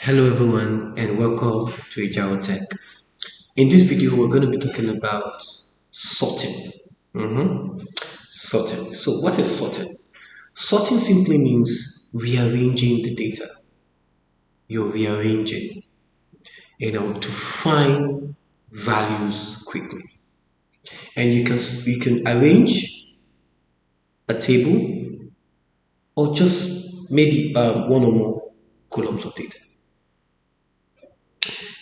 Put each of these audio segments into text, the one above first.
Hello everyone and welcome to Agile Tech. In this video we're going to be talking about sorting. Sorting. So what is sorting? Sorting simply means rearranging the data. You're rearranging, to find values quickly. And you can arrange a table or just maybe one or more columns of data.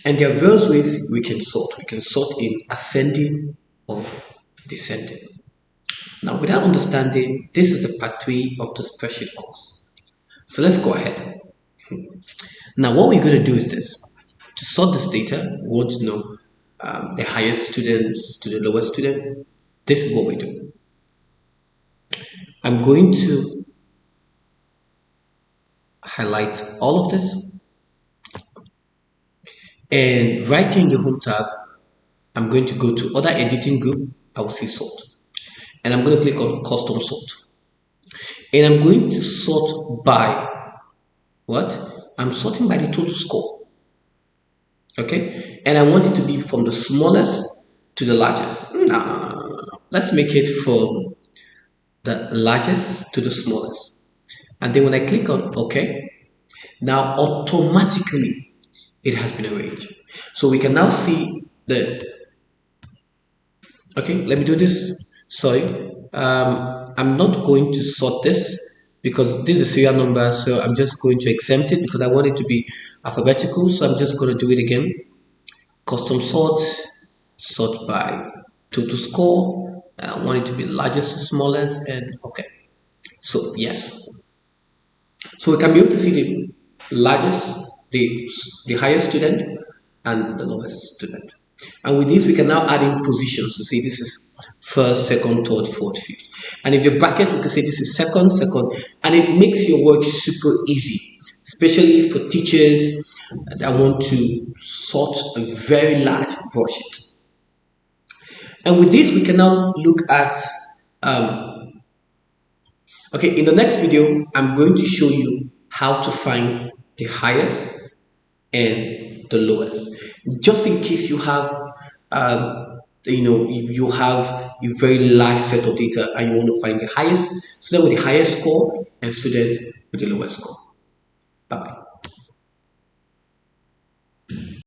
And there are various ways we can sort. We can sort in ascending or descending. Now, without understanding, this is the part 3 of the spreadsheet course. So let's go ahead. Now, what we're going to do is this. To sort this data, we want to know the highest students to the lowest student. This is what we do. I'm going to highlight all of this. And right here in the home tab, I'm going to go to other editing group. I will see sort. And I'm going to click on custom sort. And I'm going to sort by what? I'm sorting by the total score. Okay? And I want it to be from the smallest to the largest. No. Let's make it from the largest to the smallest. And then when I click on OK, now automatically it has been arranged. So we can now see the, okay, let me do this. Sorry, I'm not going to sort this because this is serial number, so I'm just going to exempt it because I want it to be alphabetical. So I'm just going to do it again. Custom sort, sort by total score. I want it to be largest to smallest, and okay. So yes, so we can be able to see the largest, the highest student, and the lowest student. And with this, we can now add in positions to see this is first, second, third, fourth, fifth. And if the bracket, we can say this is second, and it makes your work super easy, especially for teachers that want to sort a very large broadsheet. And with this, we can now look at, okay, in the next video, I'm going to show you how to find the highest and the lowest. Just in case you have, you have a very large set of data and you want to find the highest student with the highest score and student with the lowest score. Bye bye.